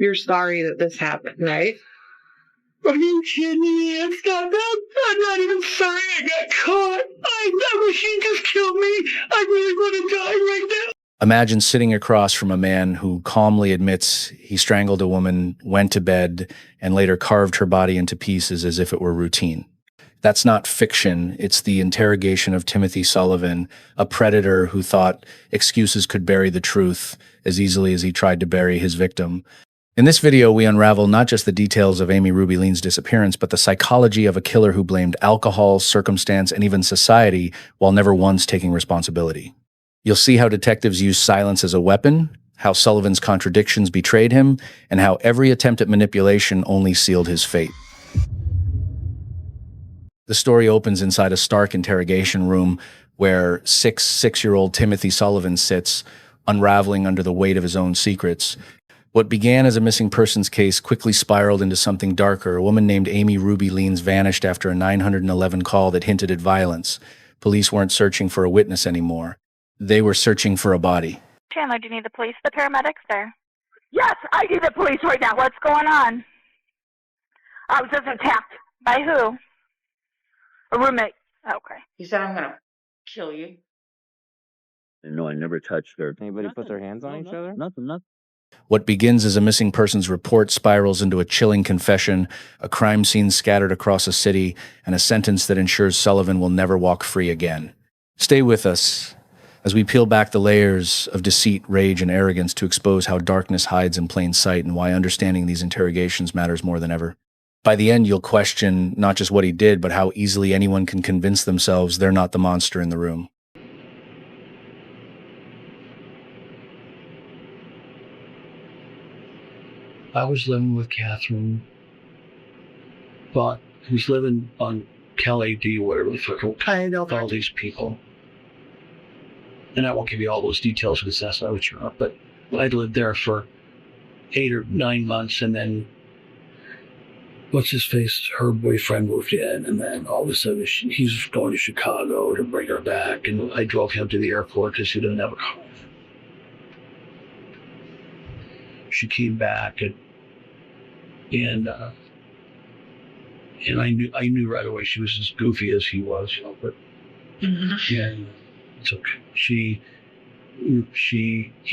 you're sorry that this happened, right? Are you kidding me? It's not that. I'm not even sorry I got caught. I wish he'd just killed me. I really want to die right now. Imagine sitting across from a man who calmly admits he strangled a woman, went to bed, and later carved her body into pieces as if it were routine. That's not fiction. It's the interrogation of Timothy Sullivan, a predator who thought excuses could bury the truth as easily as he tried to bury his victim. In this video, we unravel not just the details of Amy Ruby Lean's disappearance, but the psychology of a killer who blamed alcohol, circumstance, and even society while never once taking responsibility. You'll see how detectives use silence as a weapon, how Sullivan's contradictions betrayed him, and how every attempt at manipulation only sealed his fate. The story opens inside a stark interrogation room where six-year-old Timothy Sullivan sits, unraveling under the weight of his own secrets. What began as a missing persons case quickly spiraled into something darker. A woman named Amy Ruby Leans vanished after a 911 call that hinted at violence. Police weren't searching for a witness anymore. They were searching for a body. Chandler, do you need the police? The paramedics there? Yes, I need the police right now. What's going on? I was just attacked. By who? A roommate. Okay. He said, I'm going to kill you. No, I never touched her. Anybody put their hands on each other? Nothing. What begins as a missing persons report spirals into a chilling confession, a crime scene scattered across a city, and a sentence that ensures Sullivan will never walk free again. Stay with us as we peel back the layers of deceit, rage, and arrogance to expose how darkness hides in plain sight and why understanding these interrogations matters more than ever. By the end, you'll question not just what he did, but how easily anyone can convince themselves they're not the monster in the room. I was living with Catherine, but he was living on Kelly D, whatever the fuck, with all these people. And I won't give you all those details because that's not what you're up, but I'd lived there for 8 or 9 months, and then what's his face, her boyfriend moved in, and then all of a sudden he's going to Chicago to bring her back, and I drove him to the airport because he didn't have a car. She came back, and I knew right away she was as goofy as he was, but yeah, it's okay. He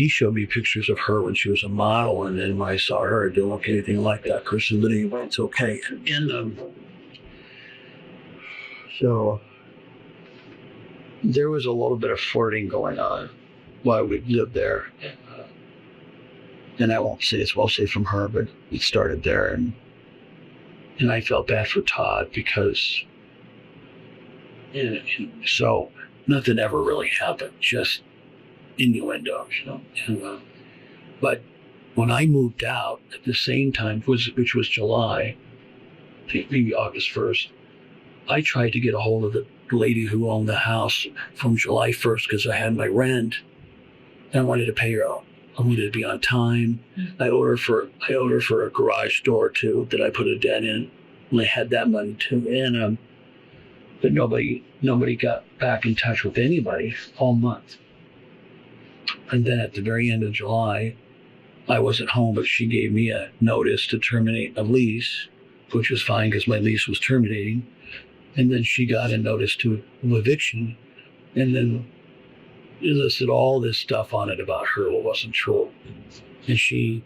showed me pictures of her when she was a model, and then when I saw her, it didn't look anything like that person. But anyway, it's okay. And so there was a little bit of flirting going on while we lived there. And I won't say it's well safe from her, but it started there. And I felt bad for Todd because, so nothing ever really happened, just innuendos, but when I moved out at the same time, which was July, maybe August 1st, I tried to get a hold of the lady who owned the house from July 1st because I had my rent. And I wanted to pay her. I wanted to be on time. I owed her for a garage door too that I put a dent in. And I had that money too. And but nobody got back in touch with anybody all month. And then at the very end of July, I wasn't home, but she gave me a notice to terminate a lease, which was fine because my lease was terminating. And then she got a notice to eviction, and then it listed all this stuff on it about her what wasn't true. And she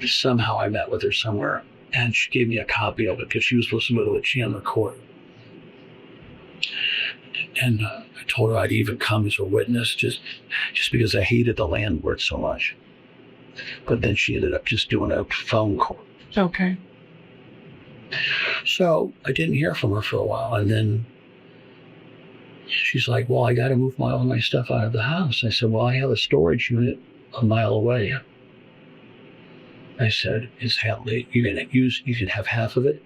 somehow I met with her somewhere, and she gave me a copy of it because she was supposed to go to the Chandler court. And I told her I'd even come as a witness just because I hated the landlord so much. But then she ended up just doing a phone call. Okay. So I didn't hear from her for a while, and then she's like, well, I got to move all my stuff out of the house. I said, well, I have a storage unit a mile away. I said, you can have half of it.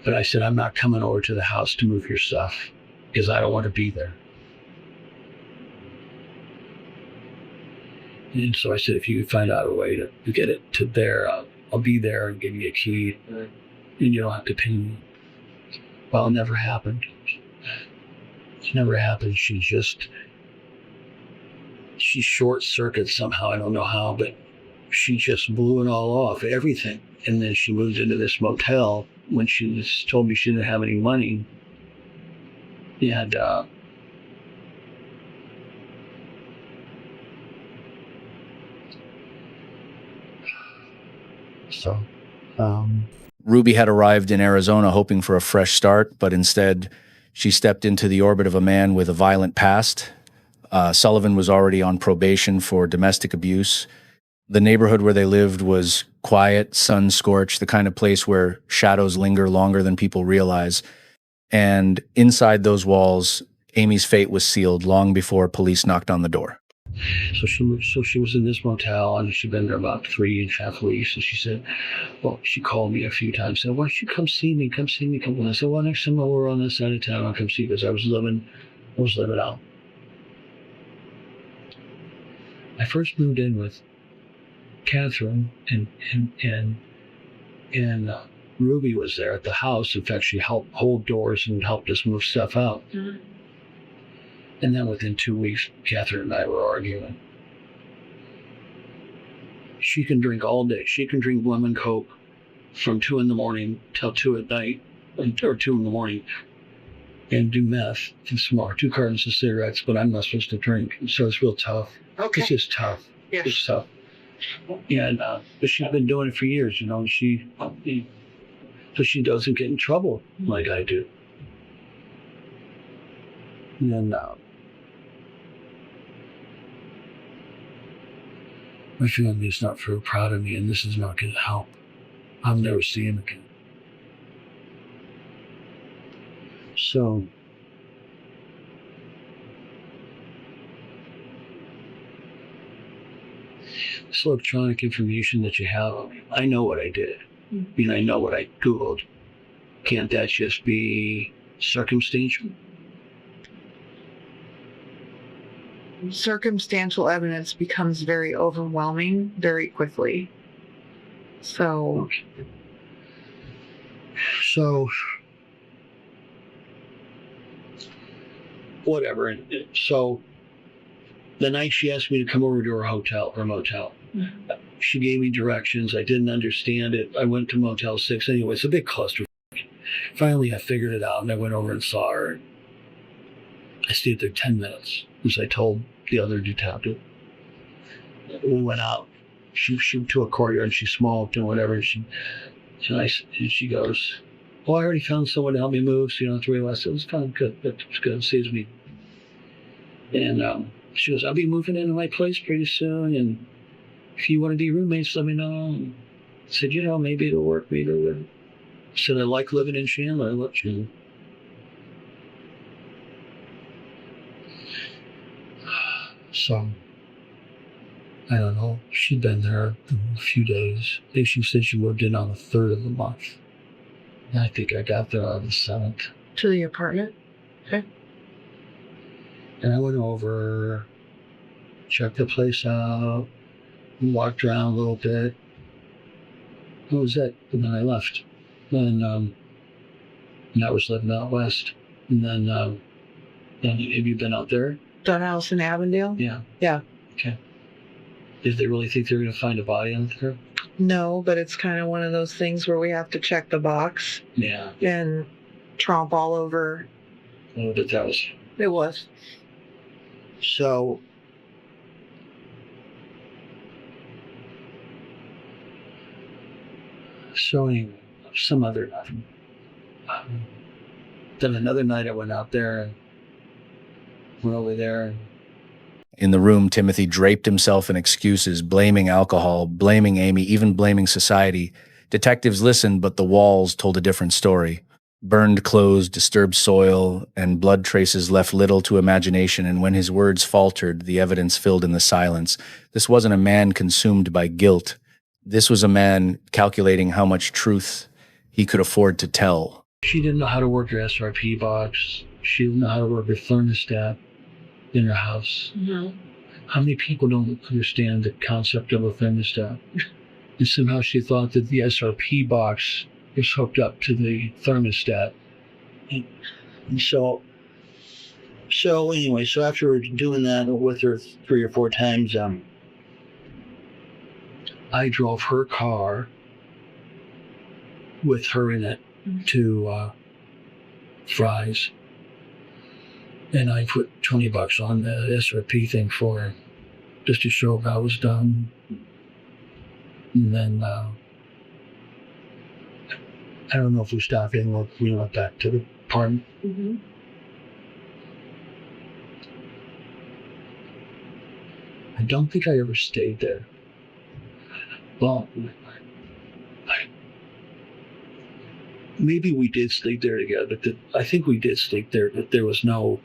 But I said, I'm not coming over to the house to move your stuff because I don't want to be there. And so I said, if you can find out a way to get it to there, I'll be there and give you a key, and you don't have to pay me. Well, it never happened. It never happened. She she short circuited somehow. I don't know how, but she just blew it all off, everything. And then she moved into this motel when she told me she didn't have any money. And Ruby had arrived in Arizona hoping for a fresh start, but instead she stepped into the orbit of a man with a violent past. Sullivan was already on probation for domestic abuse. The neighborhood where they lived was quiet, sun-scorched, the kind of place where shadows linger longer than people realize. And inside those walls, Amy's fate was sealed long before police knocked on the door. So she was in this motel, and she'd been there about 3.5 weeks. And she said, well, she called me a few times, said, why don't you come see me? Come see me. Come. And I said, well, next time we're on this side of town, I'll come see you, because I was living out. I first moved in with Catherine, and Ruby was there at the house. In fact, she helped hold doors and helped us move stuff out. Mm-hmm. And then within 2 weeks, Catherine and I were arguing. She can drink all day. She can drink lemon Coke from 2 a.m. till 2 p.m, or 2 a.m, and do meth and smoke 2 cartons of cigarettes, but I'm not supposed to drink. So it's real tough. Okay. It's just tough. Yes. It's tough. And but she's been doing it for years, you know. So she doesn't get in trouble like I do. And my family is not very proud of me, and this is not going to help. I'll never see him again. So this electronic information that you have, I know what I did. I mean, I know what I Googled. Can't that just be circumstantial? Circumstantial evidence becomes very overwhelming very quickly. So whatever. And so the night she asked me to come over to her motel, she gave me directions. I didn't understand it. I went to Motel 6 anyway. It's a big cluster. Finally, I figured it out, and I went over and saw her. I stayed there 10 minutes, as I told the other detective. We went out. She to a courtyard, and she smoked and whatever. And she goes, "Oh, I already found someone to help me move, so you don't have to worry about it." It was kind of good. It's good. It saves me. And she goes, "I'll be moving into my place pretty soon, and if you want to be roommates, let me know." I said, maybe it'll work. Maybe it would. I said, I like living in Chandler. I love Chandler. So, I don't know. She'd been there a few days. I think she said she moved in on the 3rd of the month. And I think I got there on the 7th. to the apartment. Okay. And I went over, checked the place out, walked around a little bit. That was it. And then I left. And I was living out west. And then have you been out there? That house in Avondale? Yeah. Yeah. Okay. Did they really think they were going to find a body out there? No, but it's kind of one of those things where we have to check the box Yeah. and tromp all over. Oh, but that was. It was. So. Anyway, some other night. Then another night I went out there and went over there. In the room, Timothy draped himself in excuses, blaming alcohol, blaming Amy, even blaming society. Detectives listened, but the walls told a different story. Burned clothes, disturbed soil, and blood traces left little to imagination, and when his words faltered, the evidence filled in the silence. This wasn't a man consumed by guilt. This was a man calculating how much truth he could afford to tell. She didn't know how to work her SRP box. She didn't know how to work her thermostat in her house. Mm-hmm. How many people don't understand the concept of a thermostat? And somehow she thought that the SRP box was hooked up to the thermostat. And so So anyway, so after doing that with her 3 or 4 times, I drove her car with her in it to Fry's, and I put $20 on the SRP thing for her, just to show how I was done. And then I don't know if we stopped in or we went back to the apartment. Mm-hmm. I don't think I ever stayed there. Well, maybe we did sleep there together, but I think we did sleep there, but there was no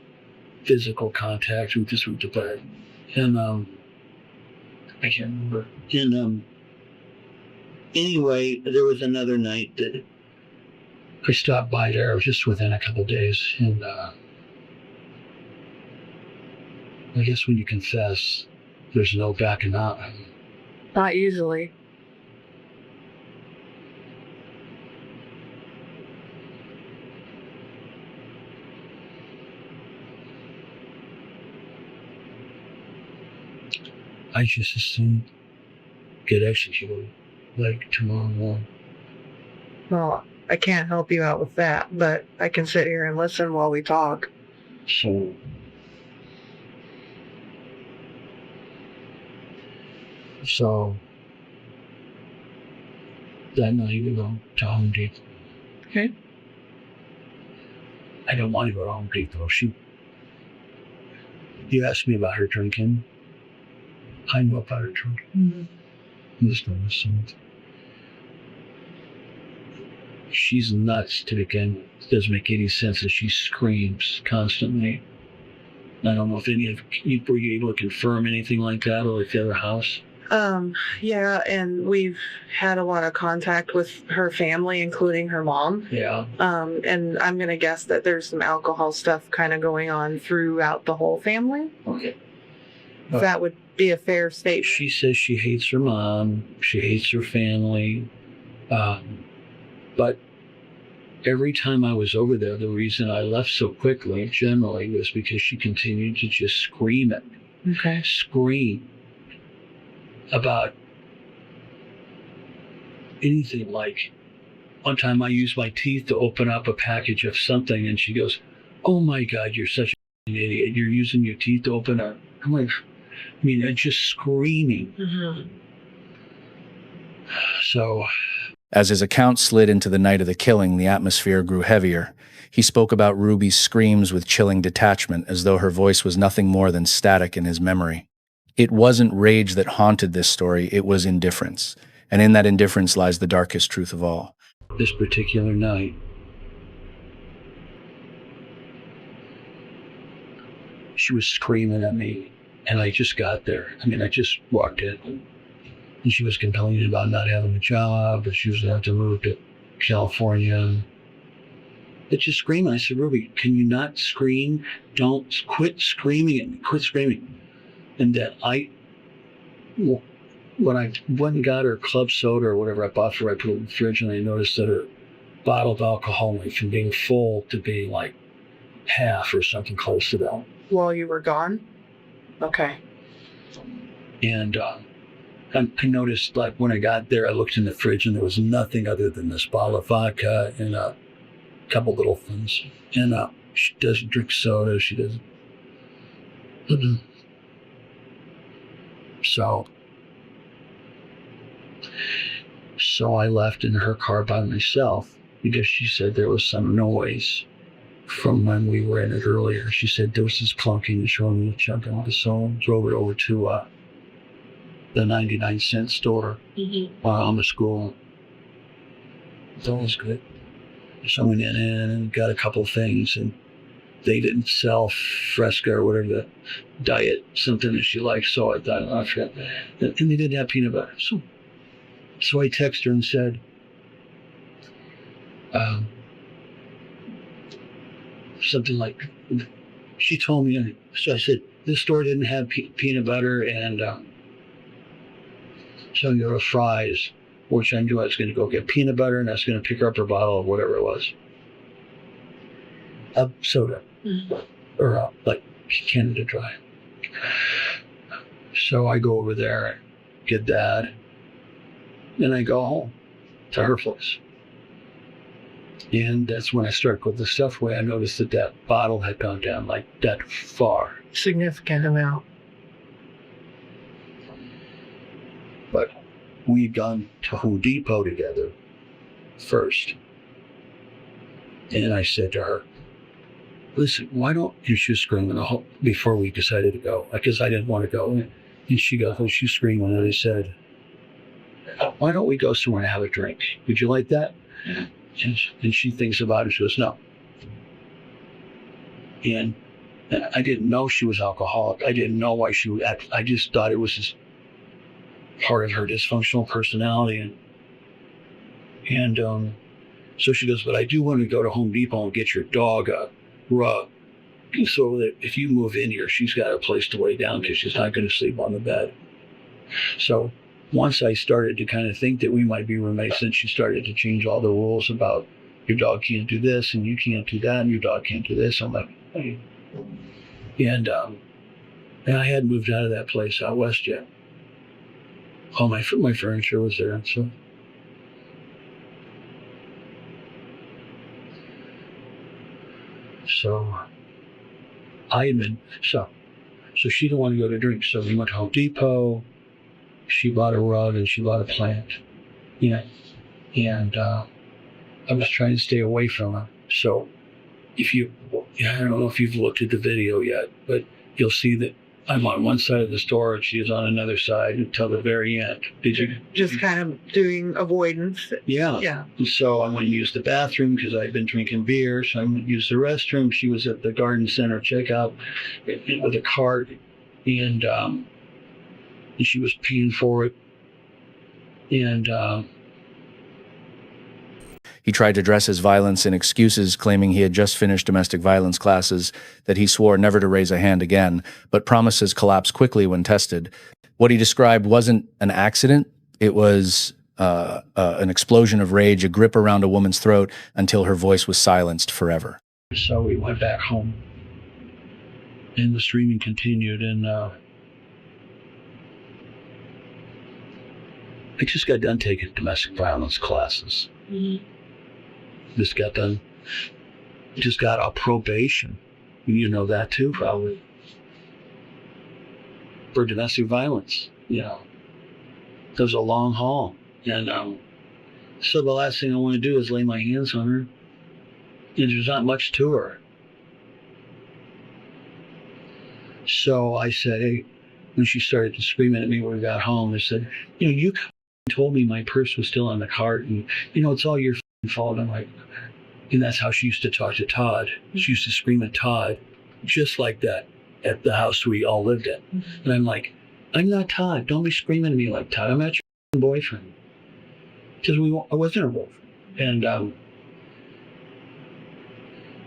physical contact. We just went to bed. And I can't remember. And anyway, there was another night that I stopped by there. It was just within a couple of days. And I guess when you confess, there's no backing out. Not usually. I just assumed get executed like tomorrow morning. Well, I can't help you out with that, but I can sit here and listen while we talk. So that night we go to Home Depot. Okay. I don't want to go to Home Depot. You asked me about her drinking. I know about her drinking. Mm-hmm. This one was something. She's nuts to begin with. It doesn't make any sense that she screams constantly. I don't know if any of you were you able to confirm anything like that or like the other house. Yeah, and we've had a lot of contact with her family, including her mom. Yeah. And I'm gonna guess that there's some alcohol stuff kind of going on throughout the whole family. Okay. If that would be a fair statement. She says she hates her mom. She hates her family. But every time I was over there, the reason I left so quickly, generally, was because she continued to just scream at me. Okay. Scream about anything. Like one time I used my teeth to open up a package of something and she goes, "Oh my God, you're such an idiot. You're using your teeth to open up." I'm like, just screaming. Mm-hmm. So As his account slid into the night of the killing, the atmosphere grew heavier. He spoke about Ruby's screams with chilling detachment, as though her voice was nothing more than static in his memory. It wasn't rage that haunted this story, it was indifference. And in that indifference lies the darkest truth of all. this particular night, she was screaming at me, and I just got there. I just walked in, and she was complaining about not having a job, but she was going to have to move to California. It's just screaming. I said, "Ruby, can you not scream? Don't quit screaming at me. Quit screaming." And then when I went and got her club soda or whatever I bought for her, I put it in the fridge, and I noticed that her bottle of alcohol went from being full to being like half or something close to that. While you were gone? Okay. And I noticed, like, when I got there, I looked in the fridge and there was nothing other than this bottle of vodka and a couple little things. And she doesn't drink soda. She doesn't. So I left in her car by myself because she said there was some noise from when we were in it earlier. She said there was this clunking and showing me a chunk on the soul. Drove it over to the 99-cent store on the school. That was good. So I went in and got a couple of things, and they didn't sell Fresca or whatever, the diet, something that she liked. So I thought, I forgot. And they didn't have peanut butter. So I texted her and said, something like, she told me, so I said, this store didn't have peanut butter, and so I go to Fry's, which I knew I was going to go get peanut butter, and I was going to pick her up her bottle of whatever it was. Soda. or like Canada Dry. So I go over there, get that, and I go home to her place. And that's when I start with the stuff away. I noticed that that bottle had gone down like that far. Significant amount. But we'd gone to Home Depot together first. And I said to her, listen, why don't you, she was screaming before we decided to go, because I didn't want to go. And she goes, oh, she's screaming. And I said, why don't we go somewhere and have a drink? Would you like that? And she thinks about it. She goes, no. And I didn't know she was alcoholic. I didn't know why she would act. I just thought it was just part of her dysfunctional personality. And so she goes, but I do want to go to Home Depot and get your dog a rug so that if you move in here, she's got a place to lay down because she's not going to sleep on the bed. So once I started to kind of think that we might be roommates, then she started to change all the rules about your dog can't do this and you can't do that and your dog can't do this. I'm like, hey. And I hadn't moved out of that place out west yet. All my furniture was there. So I had been, so she didn't want to go to drink. So we went to Home Depot. She bought a rug and she bought a plant. And I was trying to stay away from her. So I don't know if you've looked at the video yet, but you'll see that I'm on one side of the store and she's on another side until the very end. Did you? Just kind of doing avoidance. Yeah. Yeah. And so I went and used the bathroom because I'd been drinking beer. So I went and used the restroom. She was at the garden center checkout with a cart, and she was paying for it. And He tried to dress his violence in excuses, claiming he had just finished domestic violence classes, that he swore never to raise a hand again, but promises collapsed quickly when tested. What he described wasn't an accident. It was an explosion of rage, a grip around a woman's throat until her voice was silenced forever. So we went back home, and the streaming continued, and I just got done taking domestic violence classes. Mm-hmm. Just got a probation. You know that too, probably. For domestic violence, It was a long haul. And so the last thing I want to do is lay my hands on her. And there's not much to her. So I said, hey, when she started to scream at me when we got home, I said, you told me my purse was still on the cart, and, it's all your fault. I'm like, and that's how she used to talk to Todd. She used to scream at Todd just like that at the house we all lived in. Mm-hmm. And I'm like, I'm not Todd. Don't be screaming at me like Todd. I'm not your boyfriend. Because I wasn't her boyfriend.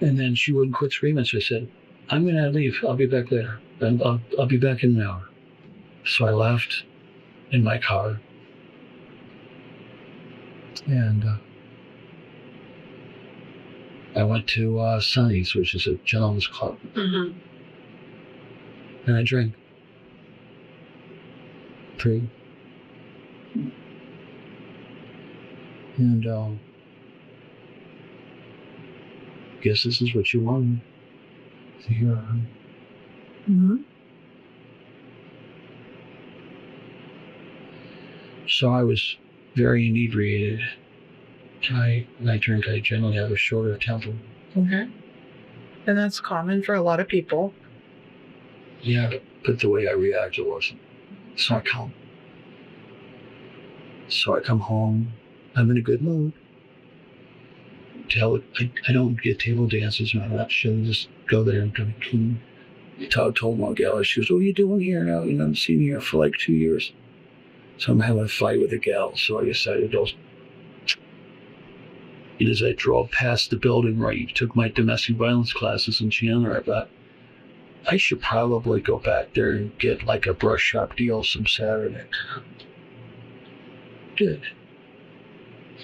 And then she wouldn't quit screaming. So I said, I'm going to leave. I'll be back later. And I'll be back in an hour. So I left in my car. And I went to Sonny's, which is a gentleman's club. Mm-hmm. And I drank. 3. And guess this is what you wanted to hear. Mm-hmm. So I was very inebriated. When I drink, I generally have a shorter temper. Okay. And that's common for a lot of people. Yeah, but the way I reacted wasn't. So I come home. I'm in a good mood. I don't get table dances and all that shit. I just go there and kind of clean. Todd told my gal, she goes, what are you doing here now? I'm sitting here for like 2 years. So I'm having a fight with a gal. So I decided to. And as I drove past the building where I took my domestic violence classes in Chandler, I thought, I should probably go back there and get like a brush shop deal some Saturday. Did.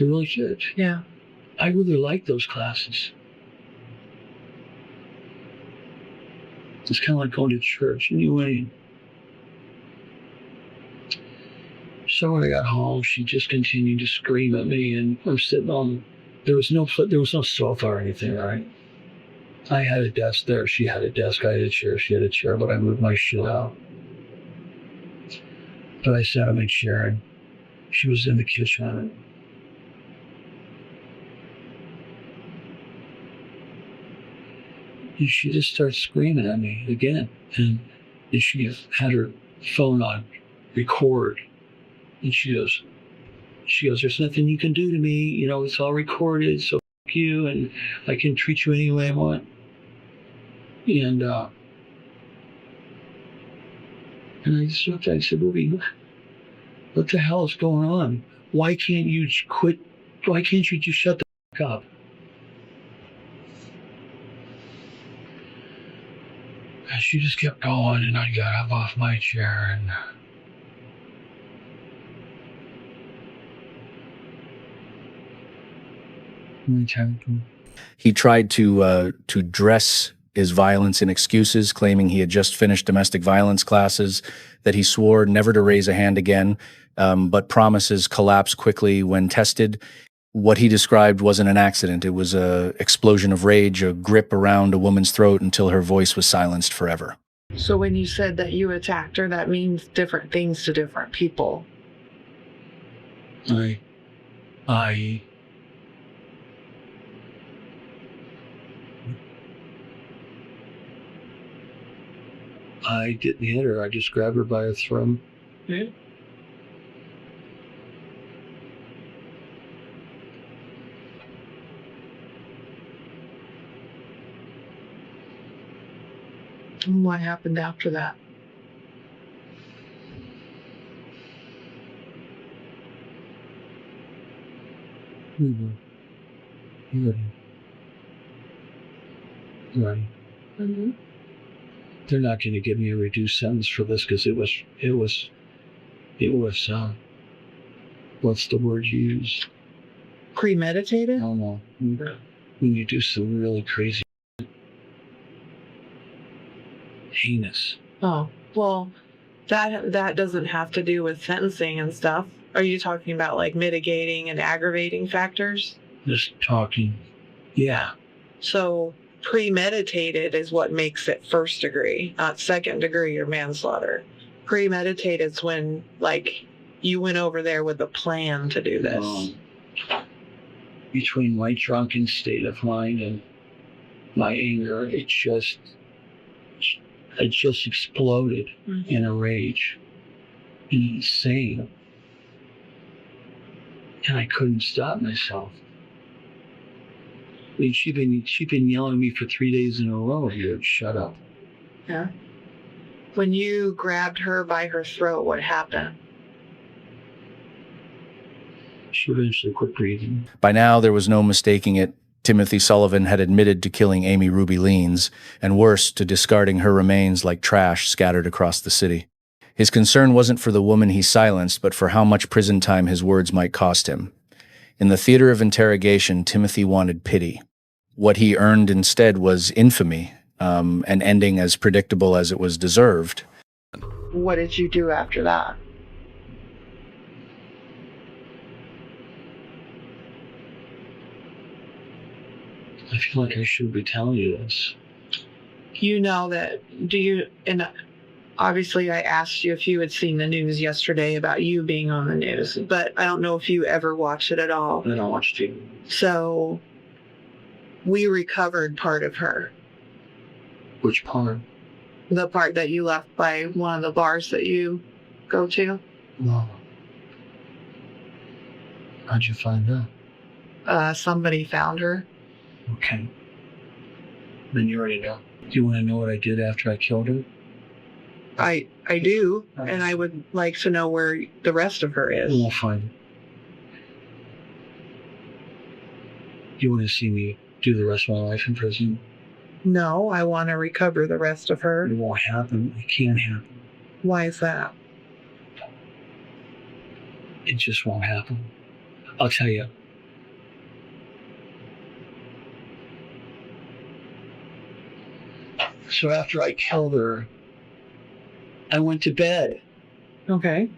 I really did. Yeah. I really like those classes. It's kind of like going to church. Anyway, so when I got home, she just continued to scream at me, and I'm sitting on. There was no sofa or anything, right? I had a desk there. She had a desk. I had a chair. She had a chair, but I moved my shit out. But I sat on my chair, and she was in the kitchen. And she just starts screaming at me again. And she had her phone on record. And she goes, there's nothing you can do to me. You know, it's all recorded, so f*** you, and I can treat you any way I want. And I just looked at her and said, Ruby, what the hell is going on? Why can't you quit? Why can't you just shut the f*** up? And she just kept going, and I got up off my chair, and He tried to dress his violence in excuses, claiming he had just finished domestic violence classes, that he swore never to raise a hand again, but promises collapse quickly when tested. What he described wasn't an accident. It was an explosion of rage, a grip around a woman's throat until her voice was silenced forever. So when you said that you attacked her, that means different things to different people. I didn't hit her. I just grabbed her by her throat. Yeah. And what happened after that? Right. Mm-hmm. They're not going to give me a reduced sentence for this because it was what's the word you use? Premeditated? I don't know. When you do some really crazy, heinous. Oh, well, that doesn't have to do with sentencing and stuff. Are you talking about like mitigating and aggravating factors? Just talking. Yeah. So premeditated is what makes it first degree, not second degree or manslaughter. Premeditated is when, like, you went over there with a plan to do this. Between my drunken state of mind and my anger, it just exploded in a rage, insane, and I couldn't stop myself. I mean, she'd been yelling at me for 3 days in a row. Here, shut up. Yeah. When you grabbed her by her throat, what happened? She eventually quit breathing. By now, there was no mistaking it. Timothy Sullivan had admitted to killing Amy Ruby Leans, and worse, to discarding her remains like trash scattered across the city. His concern wasn't for the woman he silenced, but for how much prison time his words might cost him. In the theater of interrogation, Timothy wanted pity. What he earned instead was infamy, an ending as predictable as it was deserved. What did you do after that? I feel like I should be telling you this. You know that, and obviously I asked you if you had seen the news yesterday about you being on the news, but I don't know if you ever watched it at all. I don't watch TV. So we recovered part of her. Which part? The part that you left by one of the bars that you go to. No. How'd you find that? Somebody found her. Okay. Then you already know. Do you want to know what I did after I killed her? I do, and I would like to know where the rest of her is. We'll find it. Do you want to see me do the rest of my life in prison? No, I want to recover the rest of her. It won't happen. It can't happen. Why is that? It just won't happen. I'll tell you. So after I killed her, I went to bed. Okay.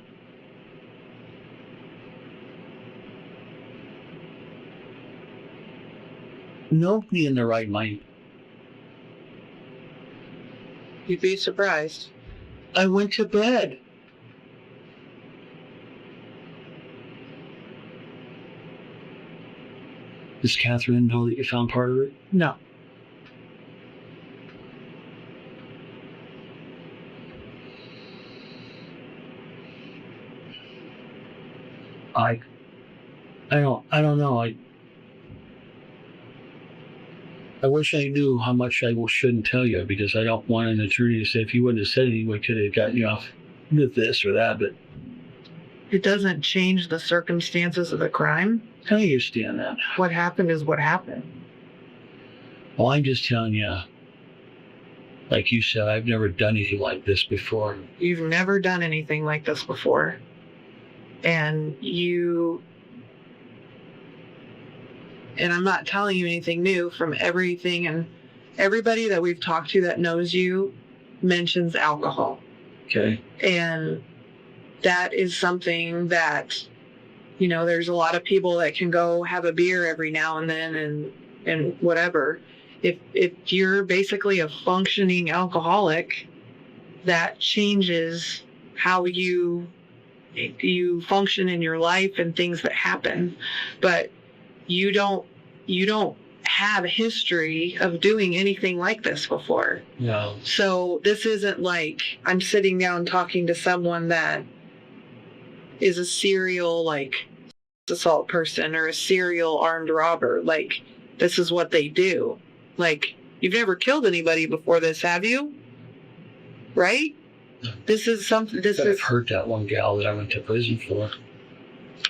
Nobody in their right mind. You'd be surprised. I went to bed. Does Catherine know that you found part of it? No. I don't know. I wish I knew how much I shouldn't tell you, because I don't want an attorney to say, if you wouldn't have said anything, we could have gotten you off with this or that, but It doesn't change the circumstances of the crime. I understand that. What happened is what happened. Well, I'm just telling you, like you said, I've never done anything like this before. You've never done anything like this before. And I'm not telling you anything new from everything, and everybody that we've talked to that knows you mentions alcohol. Okay. And that is something that, there's a lot of people that can go have a beer every now and then and whatever. If you're basically a functioning alcoholic, that changes how you function in your life and things that happen. But you don't have a history of doing anything like this before. No. So this isn't like I'm sitting down talking to someone that is a serial assault person or a serial armed robber. Like, this is what they do. Like, you've never killed anybody before this, have you? Right? This is something. I've hurt that one gal that I went to prison for.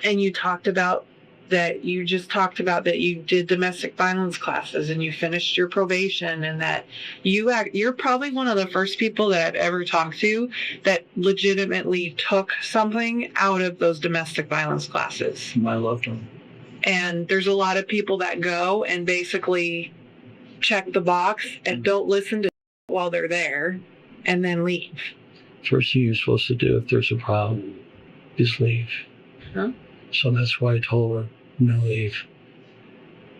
And you talked about that. You just talked about that you did domestic violence classes and you finished your probation, and that you're probably one of the first people that I've ever talked to that legitimately took something out of those domestic violence classes. I loved them. And there's a lot of people that go and basically check the box and don't listen to while they're there and then leave. First thing you're supposed to do if there's a problem is leave. Huh? So that's why I told her, no, leave.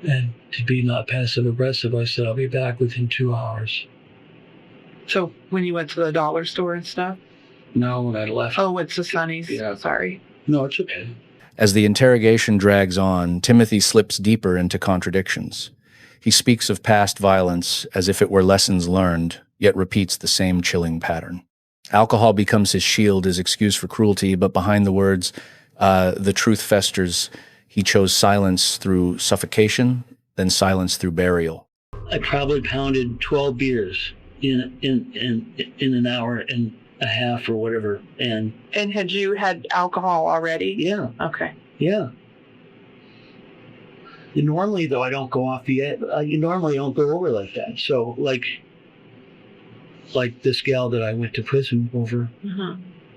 And to be not passive aggressive, I said, I'll be back within 2 hours. So when you went to the dollar store and stuff? No, when I left. Oh, it's the Sunnies. Yeah. Sorry. No, it's okay. As the interrogation drags on, Timothy slips deeper into contradictions. He speaks of past violence as if it were lessons learned, yet repeats the same chilling pattern. Alcohol becomes his shield, his excuse for cruelty, but behind the words, the truth festers, he chose silence through suffocation, then silence through burial. I probably pounded 12 beers in an hour and a half or whatever. And had you had alcohol already? yeah. Okay. Yeah. And normally, though, I don't go off normally don't go over like that. So, like this gal that I went to prison over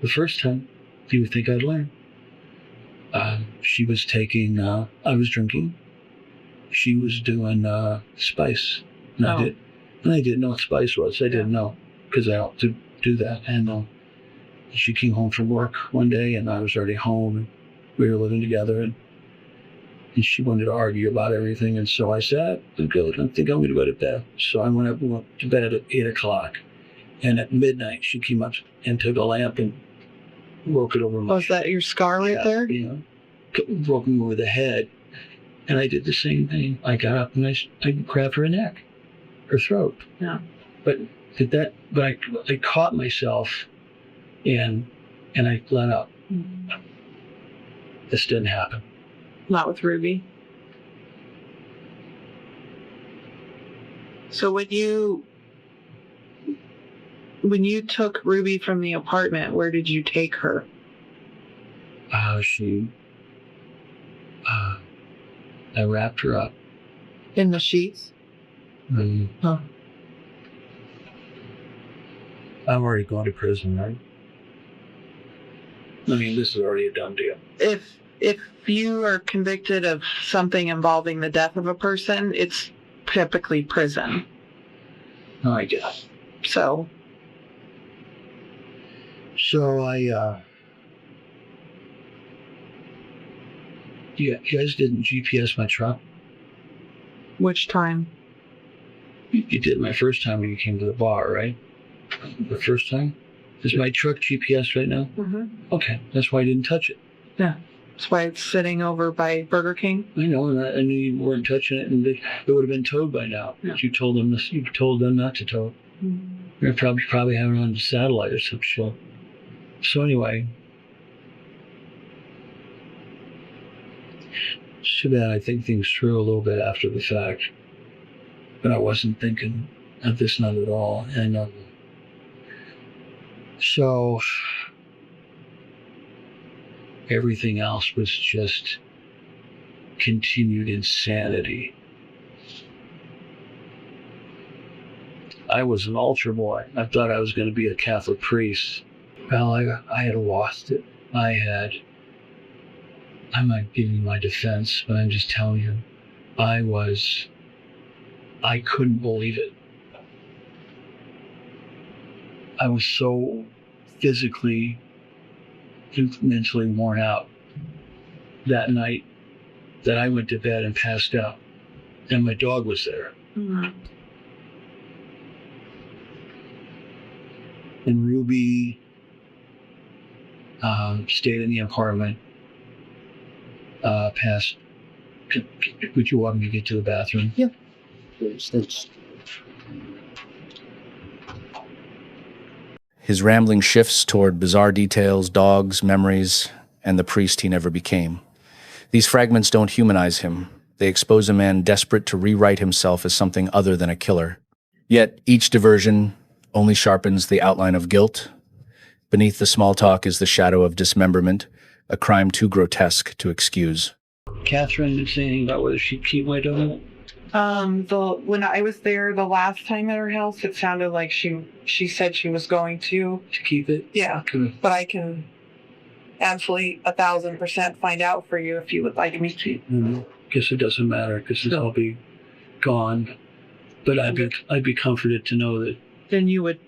the first time, you would think I'd learn. She was taking, I was drinking. She was doing spice. And I didn't know what spice was. I didn't know, because I don't do that. And she came home from work one day, and I was already home, and we were living together, and she wanted to argue about everything. And so I said, I think I'm going to go to bed. So I went to bed at 8 o'clock. And at midnight, she came up and took a lamp and broke it over my Was that your scar right there? Yeah. Broke me over the head. And I did the same thing. I got up and I grabbed her neck, her throat. Yeah. But I caught myself and I let up. This didn't happen. Not with Ruby. So when you took Ruby from the apartment, where did you take her? I wrapped her up. In the sheets? Huh. I'm already going to prison, right? I mean, this is already a done deal. If you are convicted of something involving the death of a person, it's typically prison. No, I guess. So you guys didn't GPS my truck? which time? You did my first time when you came to the bar, right? The first time? Is my truck GPS right now? Mm-hmm. Okay, that's why I didn't touch it. Yeah. That's why it's sitting over by Burger King. I know, and I knew you weren't touching it, and it would have been towed by now. Yeah. But you told them this. You told them not to tow it. Mm-hmm. You're probably having it on the satellite or some shit. So anyway, it's too bad I think things through a little bit after the fact, but I wasn't thinking of this not at all, and so everything else was just continued insanity. I was an altar boy. I thought I was going to be a Catholic priest. Well, I had lost it. I might give you my defense, but I'm just telling you, I couldn't believe it. I was so physically and mentally worn out that night that I went to bed and passed out, and my dog was there. Mm-hmm. And Ruby stayed in the apartment past. Would you want me to get to the bathroom? Yeah. That's His rambling shifts toward bizarre details, dogs, memories, and the priest he never became. These fragments don't humanize him. They expose a man desperate to rewrite himself as something other than a killer. Yet each diversion only sharpens the outline of guilt. Beneath the small talk is the shadow of dismemberment, a crime too grotesque to excuse. Catherine didn't say anything about whether she'd keep my dog. When I was there the last time at her house, it sounded like she said she was going to. To keep it? Yeah. Good. But I can absolutely 1,000% find out for you if you would like me to. Guess it doesn't matter because it'll be gone. But I'd be comforted to know that Then you would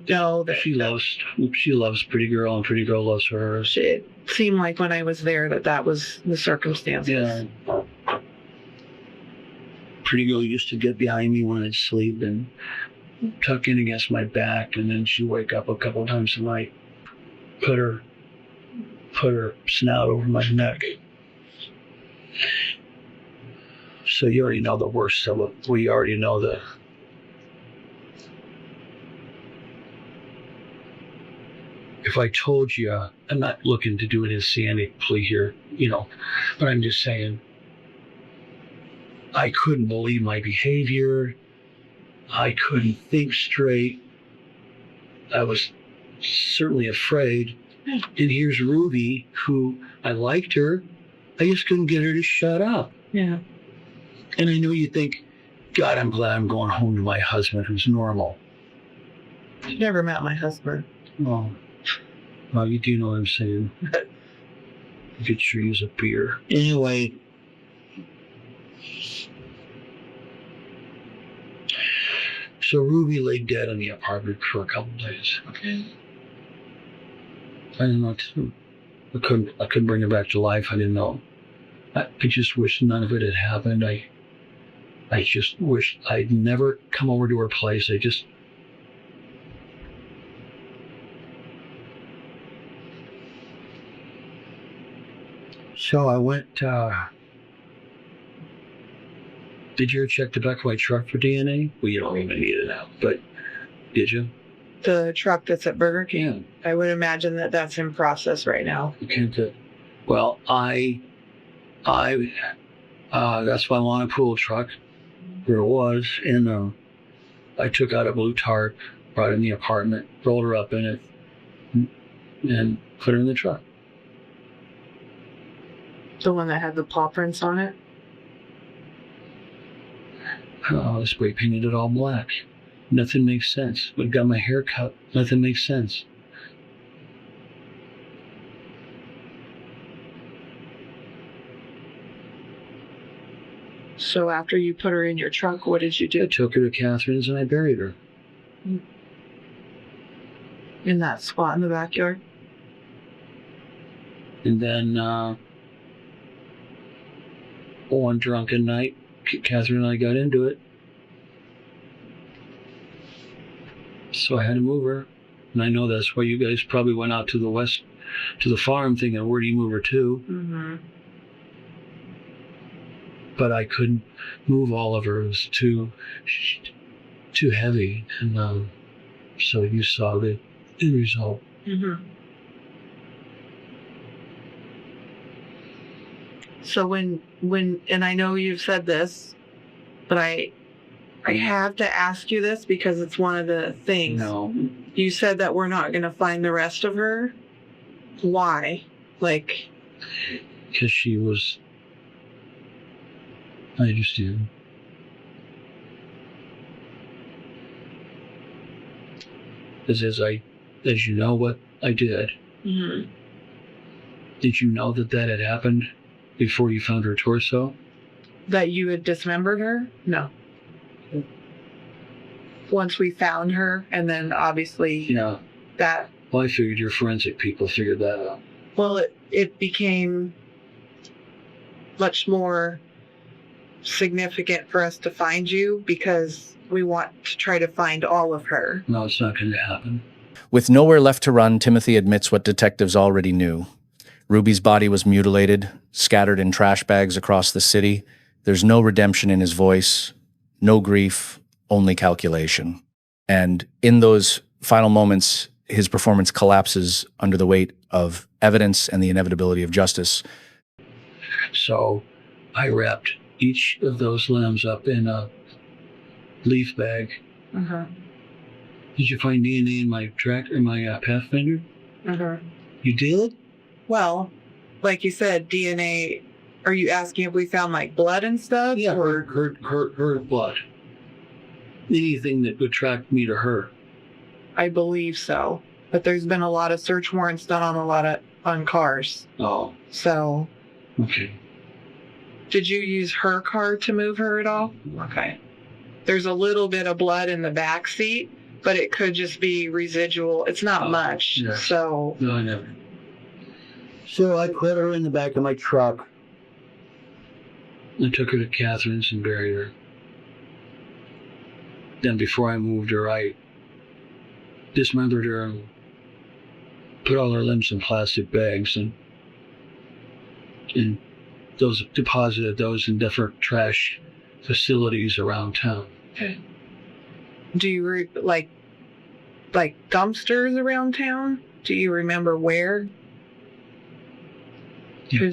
know that she loves Pretty Girl and Pretty Girl loves her. it seemed like when I was there that was the circumstances. Yeah. Pretty Girl used to get behind me when I'd sleep and tuck in against my back, and then she'd wake up a couple times a night, put her snout over my neck. So you already know the worst of it. We already know the. If I told you, I'm not looking to do an insanity plea here, but I'm just saying, I couldn't believe my behavior. I couldn't think straight. I was certainly afraid. And here's Ruby, who I liked her. I just couldn't get her to shut up. Yeah. And I know you think, God, I'm glad I'm going home to my husband who's normal. You never met my husband. Oh, well, you do know what I'm saying. You could sure use a beer. Anyway. So Ruby lay dead in the apartment for a couple days. Okay. I didn't know what to do. I couldn't bring her back to life. I didn't know. I just wish none of it had happened. I just wish I'd never come over to her place. So I went, did you ever check the back of my truck for DNA? Well, you don't even need it now, but did you? The truck that's at Burger King. I would imagine that that's in process right now. Okay, good. Well, I that's my lawn and pool truck, where it was, and I took out a blue tarp, brought it in the apartment, rolled her up in it, and put her in the truck. The one that had the paw prints on it? Oh, I spray painted it all black. Nothing makes sense. When I got my hair cut, nothing makes sense. So after you put her in your trunk, what did you I do? took her to Catherine's and I buried her. In that spot in the backyard? And then one drunken night, Catherine and I got into it. So I had to move her. And I know that's why you guys probably went out to the west, to the farm thinking, where do you move her to? Mm-hmm. But I couldn't move all of her. It was too heavy. And so you saw the end result. Mm-hmm. So when, and I know you've said this, but I have to ask you this because it's one of the things. No. You said that we're not going to find the rest of her. Why? Like, Because she was. I understand. As you know what I did. mm-hmm. Did you know that had happened before you found her torso? That you had dismembered her? No. Once we found her, and then obviously Yeah. that. Well, I figured your forensic people figured that out. Well, it became much more significant for us to find you because we want to try to find all of her. No, it's not going to happen. With nowhere left to run, Timothy admits what detectives already knew. Ruby's body was mutilated, scattered in trash bags across the city. There's no redemption in his voice, no grief, only calculation. And in those final moments, his performance collapses under the weight of evidence and the inevitability of justice. So I wrapped each of those limbs up in a leaf bag. Uh-huh. Did you find DNA in my Pathfinder? Uh-huh. You did? Well, like you said, DNA. Are you asking if we found like blood and stuff? Yeah, her blood. Anything that would track me to her. I believe so. But there's been a lot of search warrants done on cars. Oh, So, okay. did you use her car to move her at all? Okay. There's a little bit of blood in the back seat, but it could just be residual. It's not much. yes. So, No, I never. So I put her in the back of my truck. I took her to Catherine's and buried her. Then before I moved her, I dismembered her and put all her limbs in plastic bags and deposited those in different trash facilities around town. okay. Do you like dumpsters around town? Do you remember where? Yeah,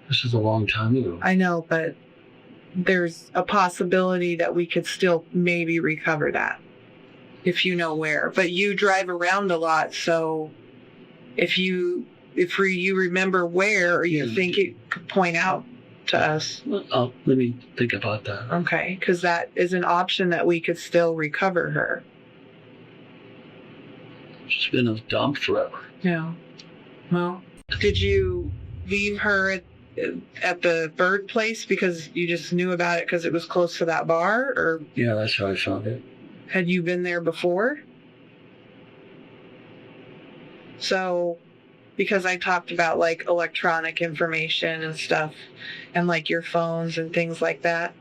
this is a long time ago. I know, but there's a possibility that we could still maybe recover that if you know where. But you drive around a lot, so if you remember where, or you think it could point out to us. Let me think about that. Okay, because that is an option that we could still recover her. She's been a dump forever. Yeah. Well, did you leave her at the bird place because you just knew about it because it was close to that bar, or Yeah, that's how I found it. had you been there before? So, because I talked about like electronic information and stuff and like your phones and things like that,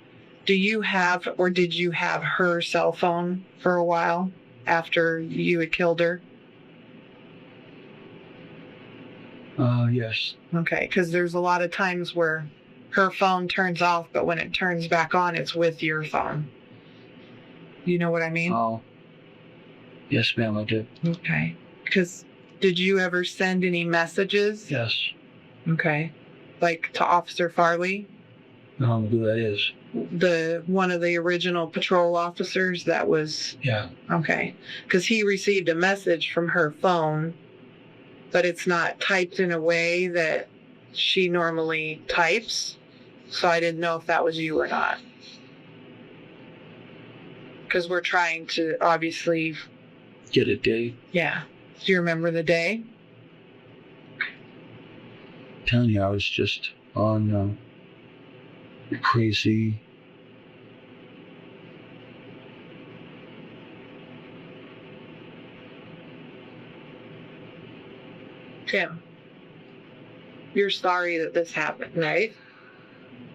do you have, or did you have her cell phone for a while after you had killed her? Yes. Okay, because there's a lot of times where her phone turns off, but when it turns back on, it's with your phone. You know what I mean? Oh. Yes, ma'am, I did. Okay. Because did you ever send any messages? Yes. Okay. Like to Officer Farley? I don't know who that is. One of the original patrol officers that was... Yeah. Okay. Because he received a message from her phone, but it's not typed in a way that she normally types. So I didn't know if that was you or not. Because we're trying to obviously... Get a date. Yeah. Do you remember the day? Telling you, I was just on crazy. Tim, you're sorry that this happened, right?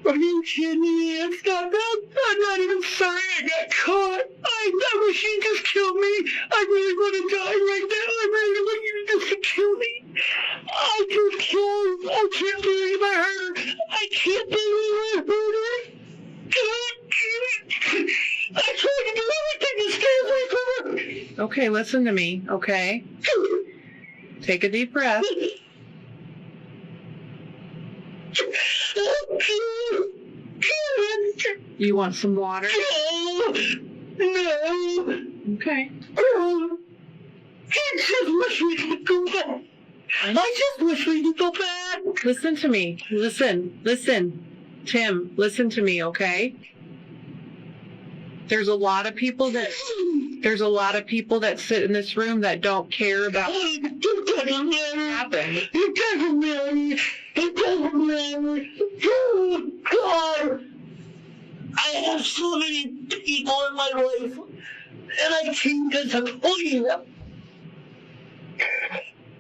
Are you kidding me? It's not that. I'm not even sorry I got caught. I wish you'd just kill me. I really want to die right now. I really want you to just kill me. I just can't. I can't believe I hurt her. I can't believe I hurt her. God damn it. I tried to do everything to stay away from her. Okay, listen to me, okay? Take a deep breath. You want some water? No. Okay. I just wish we could go back. I just wish we could go back. Listen to me. Listen. Tim, listen to me, okay? There's a lot of people that sit in this room that don't care about It doesn't matter. happened. It doesn't matter. It doesn't matter. Oh, God. I have so many people in my life, and I can't just avoid them.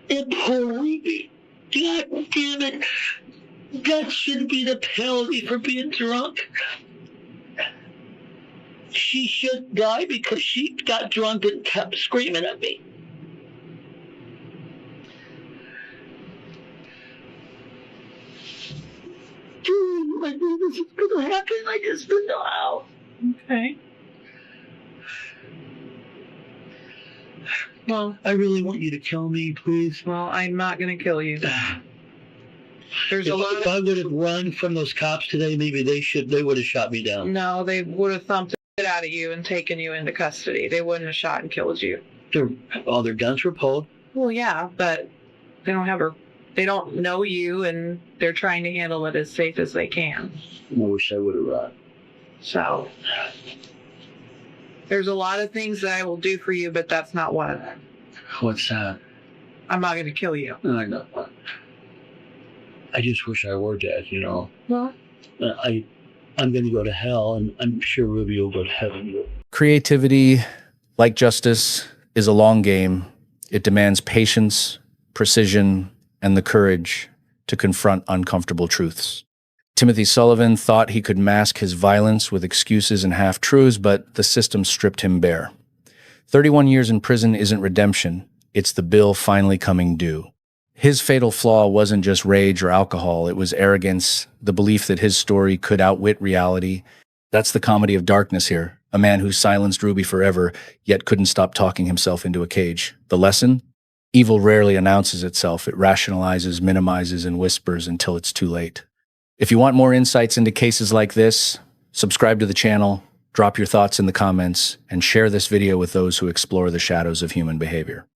And poor Ruby. God damn it. That should be the penalty for being drunk. She should die because she got drunk and kept screaming at me. Dude, I knew this was going to happen. I just didn't know how. Okay. Well, I really want you to kill me, please. I'm not gonna kill you. There's a lot If I would have run from those cops today, maybe they would have shot me down. No, they would have thumped it out of you and taken you into custody. They wouldn't have shot and killed you. All their guns were pulled. Well, yeah, but they don't know you, and they're trying to handle it as safe as they can. I wish I would have run. So there's a lot of things that I will do for you, but that's not one of them. What's that? I'm not going to kill you. I know. I just wish I were dead, you know. Well, I'm going to go to hell, and I'm sure Ruby will go to heaven. Creativity, like justice, is a long game. It demands patience, precision, and the courage to confront uncomfortable truths. Timothy Sullivan thought he could mask his violence with excuses and half-truths, but the system stripped him bare. 31 years in prison isn't redemption. It's the bill finally coming due. His fatal flaw wasn't just rage or alcohol. It was arrogance, the belief that his story could outwit reality. That's the comedy of darkness here. A man who silenced Ruby forever, yet couldn't stop talking himself into a cage. The lesson? Evil rarely announces itself. It rationalizes, minimizes, and whispers until it's too late. If you want more insights into cases like this, subscribe to the channel, drop your thoughts in the comments, and share this video with those who explore the shadows of human behavior.